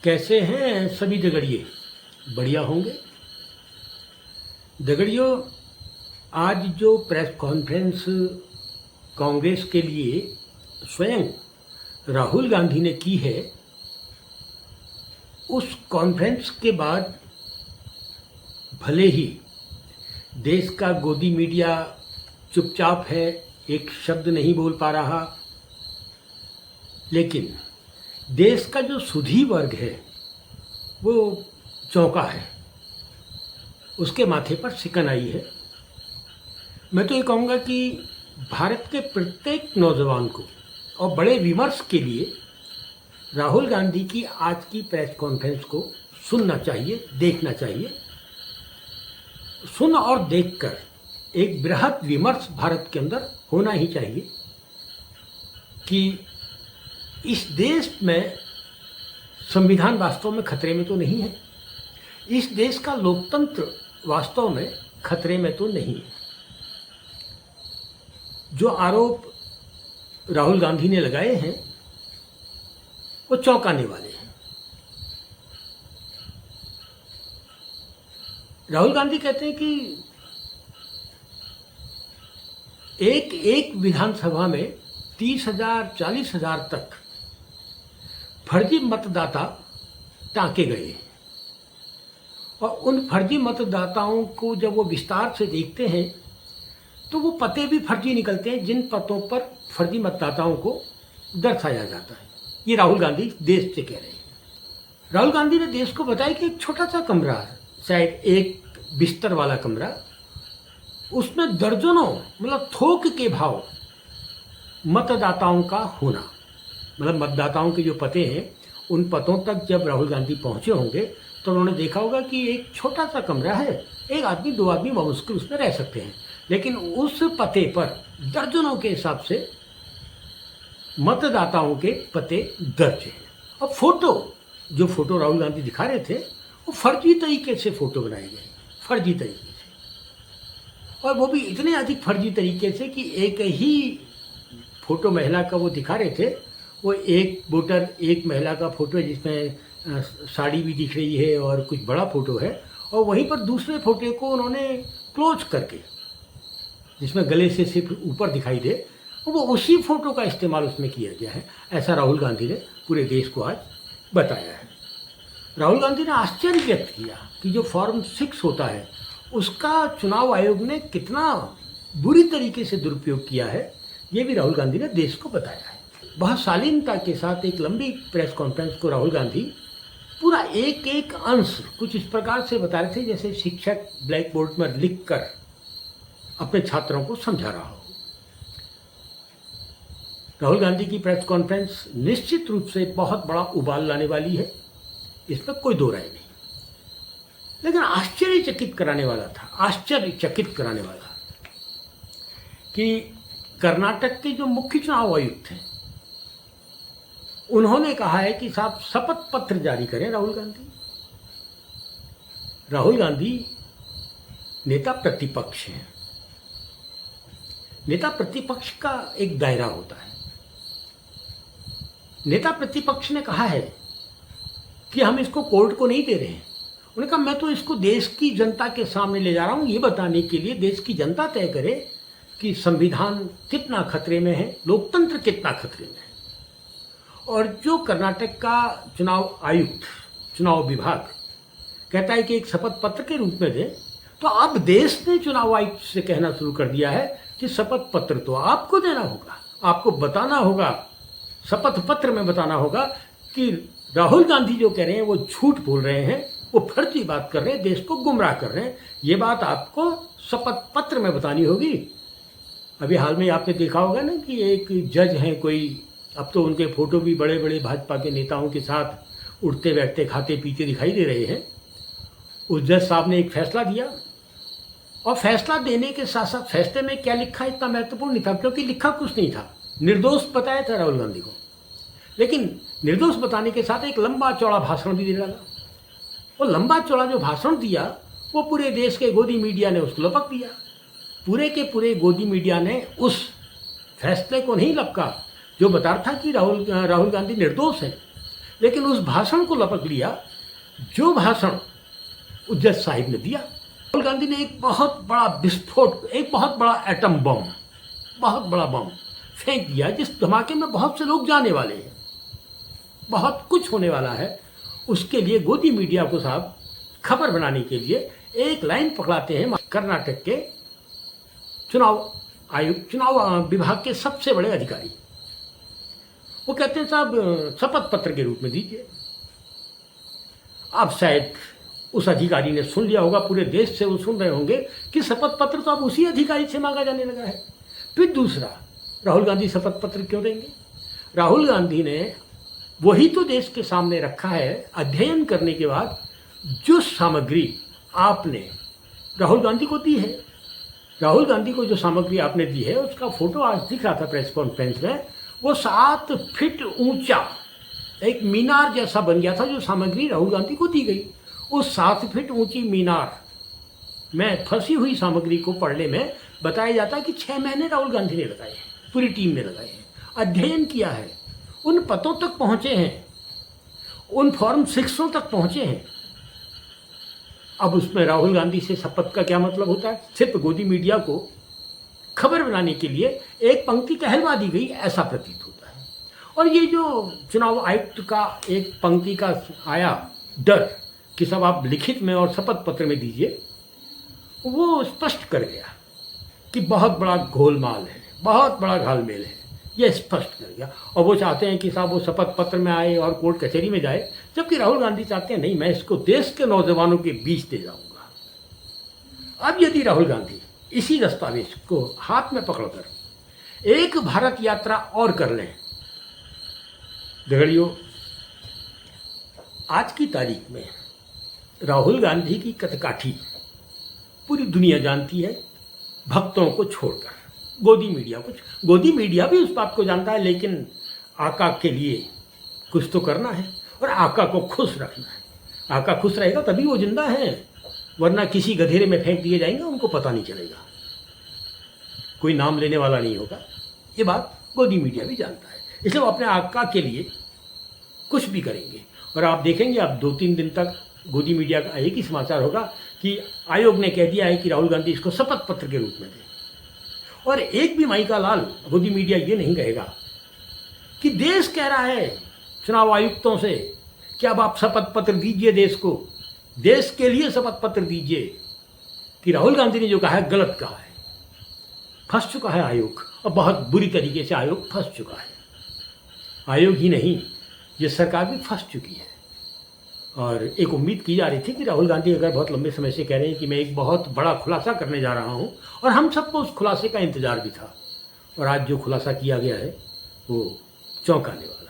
कैसे हैं सभी दगड़िए? बढ़िया होंगे। दगड़ियों, आज जो प्रेस कॉन्फ्रेंस कांग्रेस के लिए स्वयं राहुल गांधी ने की है, उस कॉन्फ्रेंस के बाद भले ही देश का गोदी मीडिया चुपचाप है, एक शब्द नहीं बोल पा रहा, लेकिन देश का जो सुधी वर्ग है वो चौंका है, उसके माथे पर सिकन आई है। मैं तो ये कहूँगा कि भारत के प्रत्येक नौजवान को और बड़े विमर्श के लिए राहुल गांधी की आज की प्रेस कॉन्फ्रेंस को सुनना चाहिए, देखना चाहिए। सुन और देखकर एक बृहद विमर्श भारत के अंदर होना ही चाहिए कि इस देश में संविधान वास्तव में खतरे में तो नहीं है, इस देश का लोकतंत्र वास्तव में खतरे में तो नहीं है। जो आरोप राहुल गांधी ने लगाए हैं वो चौंकाने वाले हैं। राहुल गांधी कहते हैं कि एक एक विधानसभा में 30,000 40,000 तक फर्जी मतदाता टाँके गए और उन फर्जी मतदाताओं को जब वो विस्तार से देखते हैं तो वो पते भी फर्जी निकलते हैं जिन पतों पर फर्जी मतदाताओं को दर्शाया जाता है। ये राहुल गांधी देश से कह रहे हैं। राहुल गांधी ने देश को बताया कि एक छोटा सा कमरा है, शायद एक बिस्तर वाला कमरा, उसमें दर्जनों मतलब थोक के भाव मतदाताओं का होना, मतलब मतदाताओं के जो पते हैं उन पतों तक जब राहुल गांधी पहुंचे होंगे तो उन्होंने देखा होगा कि एक छोटा सा कमरा है, एक आदमी दो आदमी मुश्किल उसमें रह सकते हैं, लेकिन उस पते पर दर्जनों के हिसाब से मतदाताओं के पते दर्ज हैं। और जो फोटो राहुल गांधी दिखा रहे थे वो फर्जी तरीके से फोटो बनाए गए, फर्जी तरीके से, और वो भी इतने अधिक फर्जी तरीके से कि एक ही फोटो महिला का वो दिखा रहे थे, वो एक वोटर एक महिला का फोटो है जिसमें साड़ी भी दिख रही है और कुछ बड़ा फोटो है, और वहीं पर दूसरे फोटो को उन्होंने क्लोज करके जिसमें गले से सिर्फ ऊपर दिखाई दे, वो उसी फोटो का इस्तेमाल उसमें किया गया है। ऐसा राहुल गांधी ने पूरे देश को आज बताया है। राहुल गांधी ने आश्चर्य व्यक्त किया कि जो फॉर्म 6 होता है उसका चुनाव आयोग ने कितना बुरी तरीके से दुरुपयोग किया है, ये भी राहुल गांधी ने देश को बताया है। बहुत शालीनता के साथ एक लंबी प्रेस कॉन्फ्रेंस को राहुल गांधी पूरा एक एक अंश कुछ इस प्रकार से बता रहे थे जैसे शिक्षक ब्लैक बोर्ड में लिख कर अपने छात्रों को समझा रहा हो। राहुल गांधी की प्रेस कॉन्फ्रेंस निश्चित रूप से बहुत बड़ा उबाल लाने वाली है, इसमें कोई दो राय नहीं, लेकिन आश्चर्यचकित कराने वाला था कि कर्नाटक के जो मुख्य चुनाव आयुक्त हैं उन्होंने कहा है कि साहब शपथ पत्र जारी करें राहुल गांधी नेता प्रतिपक्ष हैं। नेता प्रतिपक्ष का एक दायरा होता है। नेता प्रतिपक्ष ने कहा है कि हम इसको कोर्ट को नहीं दे रहे हैं। उन्होंने कहा मैं तो इसको देश की जनता के सामने ले जा रहा हूं, ये बताने के लिए देश की जनता तय करे कि संविधान कितना खतरे में है, लोकतंत्र कितना खतरे में है। और जो कर्नाटक का चुनाव आयुक्त, चुनाव विभाग कहता है कि एक शपथ पत्र के रूप में दे, तो अब देश ने चुनाव आयुक्त से कहना शुरू कर दिया है कि शपथ पत्र तो आपको देना होगा, आपको बताना होगा, शपथ पत्र में बताना होगा कि राहुल गांधी जो कह रहे हैं वो झूठ बोल रहे हैं, वो फर्जी बात कर रहे हैं, देश को गुमराह कर रहे हैं, ये बात आपको शपथ पत्र में बतानी होगी। अभी हाल में आपने देखा होगा ना कि एक जज हैं कोई, अब तो उनके फोटो भी बड़े बड़े भाजपा के नेताओं के साथ उठते बैठते खाते पीते दिखाई दे रहे हैं। उस जज साहब ने एक फैसला दिया और फैसला देने के साथ साथ फैसले में क्या लिखा इतना महत्वपूर्ण नहीं था, क्योंकि लिखा कुछ नहीं था, निर्दोष बताया था राहुल गांधी को, लेकिन निर्दोष बताने के साथ एक लंबा चौड़ा भाषण भी दे डाला। वो लंबा चौड़ा जो भाषण दिया वो पूरे देश के गोदी मीडिया ने उसको लपक दिया। पूरे के पूरे गोदी मीडिया ने उस फैसले को नहीं लपका जो बता रहा था कि राहुल गांधी निर्दोष है, लेकिन उस भाषण को लपक लिया जो भाषण उज्जैन साहिब ने दिया। राहुल गांधी ने एक बहुत बड़ा विस्फोट, एक बहुत बड़ा एटम बम, बहुत बड़ा बम फेंक दिया, जिस धमाके में बहुत से लोग जाने वाले हैं, बहुत कुछ होने वाला है। उसके लिए गोदी मीडिया को साहब खबर बनाने के लिए एक लाइन पकड़ाते हैं कर्नाटक के चुनाव आयुक्त, चुनाव विभाग के सबसे बड़े अधिकारी। वो कहते हैं साहब शपथ पत्र के रूप में दीजिए। अब शायद उस अधिकारी ने सुन लिया होगा, पूरे देश से वो सुन रहे होंगे कि शपथ पत्र तो अब उसी अधिकारी से मांगा जाने लगा है। फिर दूसरा, राहुल गांधी शपथ पत्र क्यों देंगे? राहुल गांधी ने वही तो देश के सामने रखा है अध्ययन करने के बाद, जो सामग्री आपने राहुल गांधी को दी है। राहुल गांधी को जो सामग्री आपने दी है उसका फोटो आज दिख रहा था प्रेस कॉन्फ्रेंस में। वो 7 फीट ऊंचा एक मीनार जैसा बन गया था जो सामग्री राहुल गांधी को दी गई। उस 7 फीट ऊंची मीनार में फंसी हुई सामग्री को पढ़ने में बताया जाता है कि 6 महीने राहुल गांधी ने लगाए हैं, पूरी टीम ने लगाए हैं, अध्ययन किया है, उन पतों तक पहुंचे हैं, उन फॉर्म 6 तक पहुंचे हैं। अब उसमें राहुल गांधी से शपथ का क्या मतलब होता है? सिर्फ गोदी मीडिया को खबर बनाने के लिए एक पंक्ति कहलवा दी गई, ऐसा प्रतीत होता है। और ये जो चुनाव आयुक्त का एक पंक्ति का आया डर कि सब आप लिखित में और शपथ पत्र में दीजिए, वो स्पष्ट कर गया कि बहुत बड़ा गोलमाल है, बहुत बड़ा घालमेल है, यह स्पष्ट कर गया। और वो चाहते हैं कि साहब वो शपथ पत्र में आए और कोर्ट कचहरी में जाए, जबकि राहुल गांधी चाहते हैं नहीं, मैं इसको देश के नौजवानों के बीच ले जाऊंगा। अब यदि राहुल गांधी इसी दस्तावेज को हाथ में पकड़कर एक भारत यात्रा और कर लें, दगड़ियों आज की तारीख में राहुल गांधी की कथकाठी पूरी दुनिया जानती है, भक्तों को छोड़कर। गोदी मीडिया भी उस बात को जानता है, लेकिन आका के लिए कुछ तो करना है और आका को खुश रखना है। आका खुश रहेगा तभी वो जिंदा है, वरना किसी गधेरे में फेंक दिए जाएंगे, उनको पता नहीं चलेगा, कोई नाम लेने वाला नहीं होगा। ये बात गोदी मीडिया भी जानता है, इसलिए वो अपने आका के लिए कुछ भी करेंगे। और आप देखेंगे अब 2-3 दिन तक गोदी मीडिया का एक ही समाचार होगा कि आयोग ने कह दिया है कि राहुल गांधी इसको शपथ पत्र के रूप में दें। और एक भी माई का लाल गोदी मीडिया ये नहीं कहेगा कि देश कह रहा है चुनाव आयुक्तों से कि अब आप शपथ पत्र दीजिए, देश को, देश के लिए शपथ पत्र दीजिए, कि राहुल गांधी ने जो कहा है गलत कहा है। फंस चुका है आयोग, और बहुत बुरी तरीके से आयोग फंस चुका है। आयोग ही नहीं, ये सरकार भी फंस चुकी है। और एक उम्मीद की जा रही थी कि राहुल गांधी अगर बहुत लंबे समय से कह रहे हैं कि मैं एक बहुत बड़ा खुलासा करने जा रहा हूं, और हम सबको उस खुलासे का इंतजार भी था, और आज जो खुलासा किया गया है वो चौंकाने वाला।